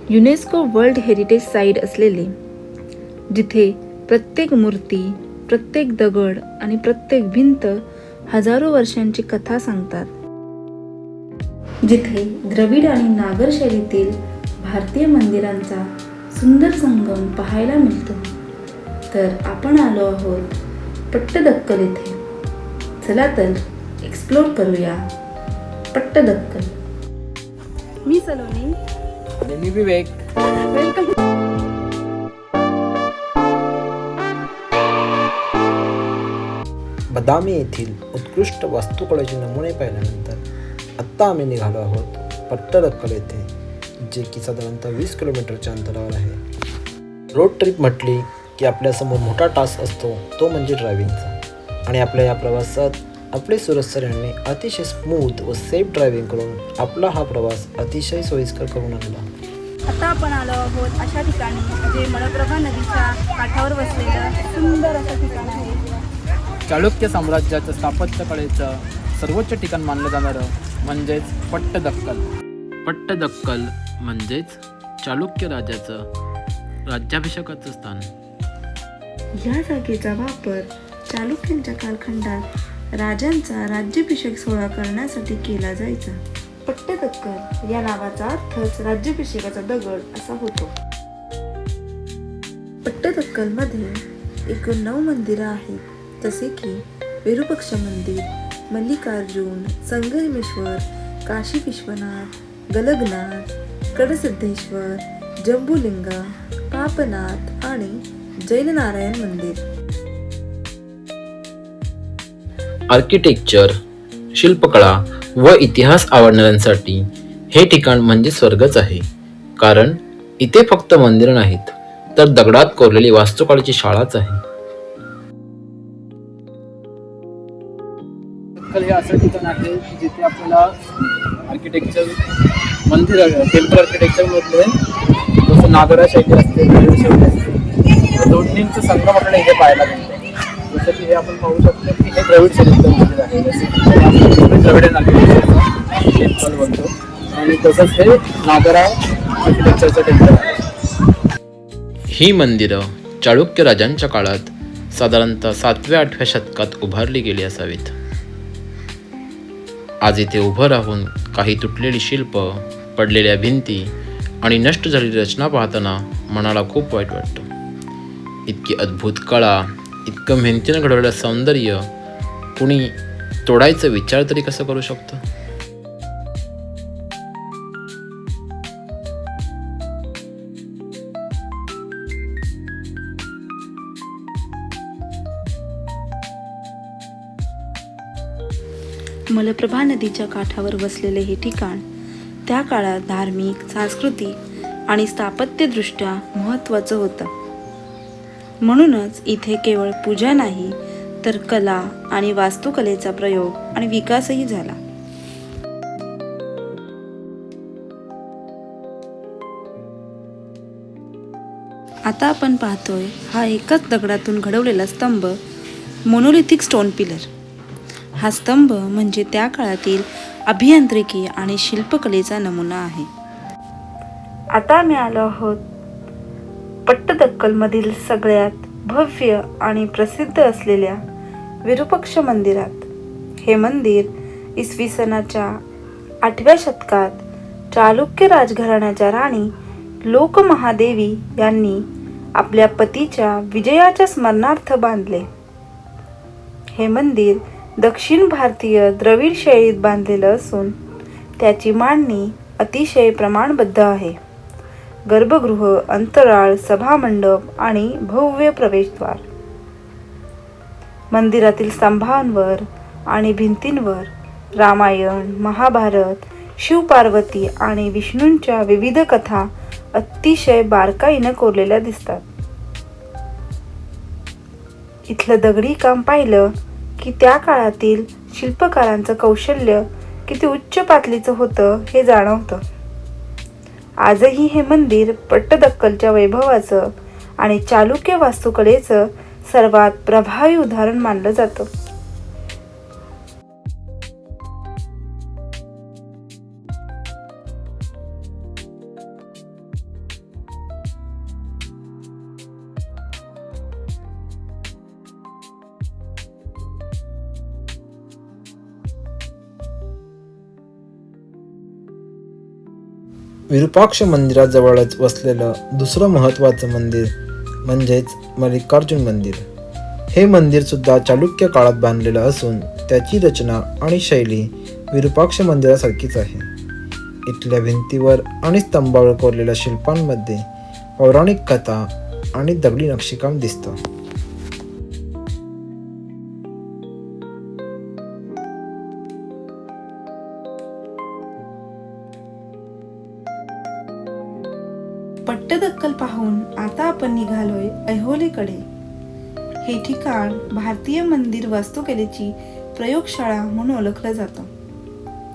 UNESCO world heritage site असलेले, जिथे प्रत्येक मूर्ती, प्रत्येक दगड आणि प्रत्येक भिंत हजारो वर्षांची कथा सांगतात. जिथे द्रविड आणि नागर शैलीतील भारतीय मंदिरांचा सुंदर संगम पाहायला मिळतो. तर आपण आलो आहोत पट्टदक्कल येथे. चला तर एक्सप्लोर करूया पट्टदक्कल. मी सलोनी आणि मी विवेक. वेलकम. बदामी येथील उत्कृष्ट वास्तुकलेचे नमुने पाहिल्यानंतर आत्ता आम्ही निघालो आहोत पट्टदक्कल येथे, जे की साधारणतः 20 किलोमीटरच्या अंतरावर आहे. रोड ट्रिप म्हटली की आपल्यासमोर मोठा टास्क असतो, तो म्हणजे ड्रायव्हिंगचा. आणि आपल्या या प्रवासात आपले सुरज सर यांनी अतिशय स्मूथ व सेफ ड्रायव्हिंग करून आपला हा प्रवास अतिशय सोयीस्कर करून आणला. आता आपण आलो आहोत अशा ठिकाणी जे मलप्रभा नदीच्या काठावर वसलेलं सुंदर असं ठिकाण आहे. चालुक्य साम्राज्याचं स्थापत्य कलेचं सर्वोच्च ठिकाण मानलं जाणारं म्हणजेच पट्टदक्कल. पट्टदक्कल म्हणजेच चालुक्य राजाचं राज्याभिषेकाचं स्थान. या जागेचा वापर चालुक्यांच्या कालखंडात राजांचा राज्याभिषेक सोहळा करण्यासाठी केला जायचा. पट्टदक्कल या नावाचा अर्थच राज्याभिषेकाचा दगड असा होतो. पट्टदक्कल मध्ये एकूण 9 मंदिरं आहेत, जसे की विरूपाक्ष मंदिर, मल्लिकार्जुन, संगमेश्वर, काशी विश्वनाथ, गलगनाथ, कडसिद्धेश्वर, जंबुलिंगा, पापनाथ आणि जैननारायण मंदिर. आर्किटेक्चर, शिल्पकला व इतिहास आवडणाऱ्यांसाठी हे ठिकाण म्हणजे स्वर्गच आहे. कारण इथे फक्त मंदिरं नाहीत, तर दगडात कोरलेली वास्तुकलेची शाळाच आहे. हे असं ठिकाण आहे जिथे आपल्याला आर्किटेक्चर, मंदिर, टेम्पल आर्किटेक्चर मधले जसं नागरा शैली असते, द्रविड शैली असते, दोन्हींचं संगम आपल्याला इथे पाहायला मिळते. जसं की हे आपण पाहू शकतो की हे द्रविड शैलीचं मंदिर आहे, जसं की द्रविड आर्किटेक्चरचं टेम्पल बनतो, आणि तसंच हे नागरा आर्किटेक्चरचं टेम्पल आहे. ही मंदिरं चालुक्य राजांच्या काळात साधारणतः 7व्या-8व्या शतकात उभारली गेली असावीत. आज इथे उभं राहून काही तुटलेली शिल्प, पडलेल्या भिंती आणि नष्ट झालेली रचना पाहताना मनाला खूप वाईट वाटतं. इतकी अद्भुत कला, इतकं मेहनतीनं घडवलेलं सौंदर्य कुणी तोडायचा विचार तरी कसं करू शकतं? मलप्रभा नदीच्या काठावर वसलेले हे ठिकाण त्या काळात धार्मिक, सांस्कृतिक आणि स्थापत्यदृष्ट्या महत्त्वाचं होतं. म्हणूनच इथे केवळ पूजा नाही, तर कला आणि वास्तुकलेचा प्रयोग आणि विकासही झाला. आता आपण पाहतोय हा एकच दगडातून घडवलेला स्तंभ, मोनोलिथिक स्टोन पिलर. हा स्तंभ म्हणजे त्या काळातील अभियांत्रिकी आणि शिल्पकलेचा नमुना आहे. आता आम्ही आलो आहोत पट्टदक्कलमधील सगळ्यात भव्य आणि प्रसिद्ध असलेल्या विरूपाक्ष मंदिरात. हे मंदिर इसवी सनाच्या 8व्या शतकात चालुक्य राजघराण्याच्या राणी लोकमहादेवी यांनी आपल्या पतीच्या विजयाच्या स्मरणार्थ बांधले. हे मंदिर दक्षिण भारतीय द्रविड शैलीत बांधलेलं असून त्याची मांडणी अतिशय प्रमाणबद्ध आहे. गर्भगृह, अंतराळ, सभामंडप आणि भव्य प्रवेशद्वार. मंदिरातील स्तंभांवर आणि भिंतींवर रामायण, महाभारत, शिवपार्वती आणि विष्णूंच्या विविध कथा अतिशय बारकाईनं कोरलेल्या दिसतात. इथलं दगडी काम पाहिलं की त्या काळातील शिल्पकारांचं कौशल्य किती उच्च पातळीचं होतं हे जाणवतं. आजही हे मंदिर पट्टदक्कलच्या वैभवाचं आणि चालुक्य वास्तुकलेचं सर्वात प्रभावी उदाहरण मानलं जातं. विरूपाक्ष मंदिराजवळच वसलेलं दुसरं महत्त्वाचं मंदिर म्हणजेच मल्लिकार्जुन मंदिर. हे मंदिर सुद्धा चालुक्य काळात बांधलेलं असून त्याची रचना आणि शैली विरूपाक्ष मंदिरासारखीच आहे. इथल्या भिंतीवर आणि स्तंभावर कोरलेल्या शिल्पांमध्ये पौराणिक कथा आणि दगडी नक्षीकाम दिसतं. पट्टदक्कल पाहून आता आपण निघालोय ऐहोलेकडे. हे ठिकाण भारतीय मंदिर वास्तुकलेची प्रयोगशाळा म्हणून ओळखलं जातं.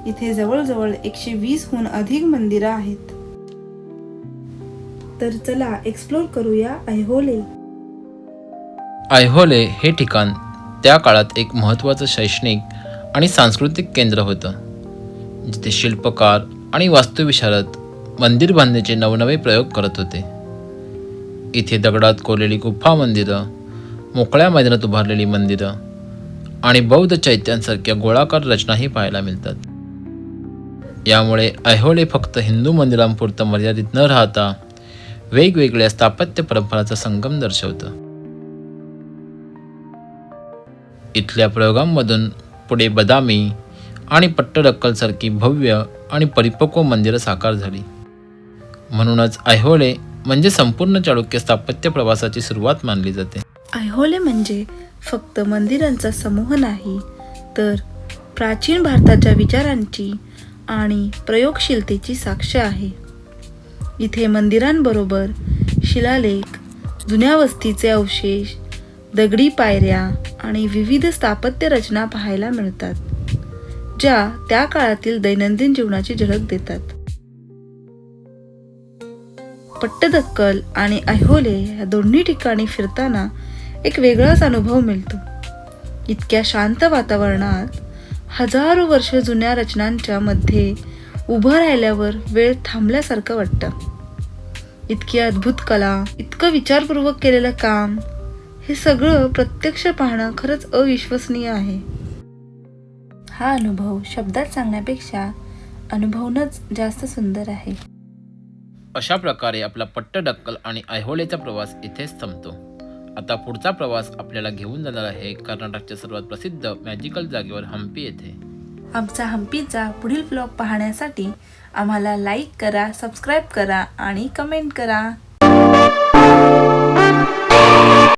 इथे जवळजवळ 120हून अधिक मंदिरं आहेत. तर चला एक्सप्लोर करूया ऐहोले. ऐहोले हे ठिकाण त्या काळात एक महत्त्वाचं शैक्षणिक आणि सांस्कृतिक केंद्र होतं, जिथे शिल्पकार आणि वास्तुविशारद मंदिर बांधण्याचे नवनवे प्रयोग करत होते. इथे दगडात कोरलेली गुफा मंदिरं, मोकळ्या मैदानात उभारलेली मंदिरं आणि बौद्ध चैत्यांसारख्या गोळाकार रचनाही पाहायला मिळतात. यामुळे ऐहोले फक्त हिंदू मंदिरांपुरतं मर्यादित न राहता वेगवेगळ्या स्थापत्य परंपरांचा संगम दर्शवतं. इथल्या प्रयोगांमधून पुढे बदामी आणि पट्टडक्कलसारखी भव्य आणि परिपक्व मंदिरं साकार झाली. म्हणूनच ऐहोले म्हणजे संपूर्ण चालुक्य स्थापत्य प्रवासाची सुरुवात मानली जाते. ऐहोले म्हणजे फक्त मंदिरांचा समूह नाही, तर प्राचीन भारताच्या विचारांची आणि प्रयोगशीलतेची साक्ष आहे. इथे मंदिरांबरोबर शिलालेख, जुन्या वस्तीचे अवशेष, दगडी पायऱ्या आणि विविध स्थापत्य रचना पाहायला मिळतात, ज्या त्या काळातील दैनंदिन जीवनाची झलक देतात. पट्टदक्कल आणि ऐहोले या दोन्ही ठिकाणी फिरताना एक वेगळाच अनुभव मिळतो. इतक्या शांत वातावरणात हजारो वर्ष जुन्या रचनांच्या मध्ये उभं राहिल्यावर वेळ थांबल्यासारखं वाटतं. इतकी अद्भुत कला, इतकं विचारपूर्वक केलेलं काम, हे सगळं प्रत्यक्ष पाहणं खरंच अविश्वसनीय आहे. हा अनुभव शब्दात सांगण्यापेक्षा अनुभवणंच जास्त सुंदर आहे. अशा प्रकारे आपला पट्टडक्कल आणि ऐहोलेचा प्रवास इथेच थांबतो. आता पुढचा प्रवास आपल्याला घेऊन जाणार आहे कर्नाटकच्या सर्वात प्रसिद्ध मॅजिकल जागेवर हम्पी येथे. आमचा हम्पीचा पुढील व्लॉग पाहण्यासाठी आम्हाला लाईक करा, सबस्क्राईब करा आणि कमेंट करा.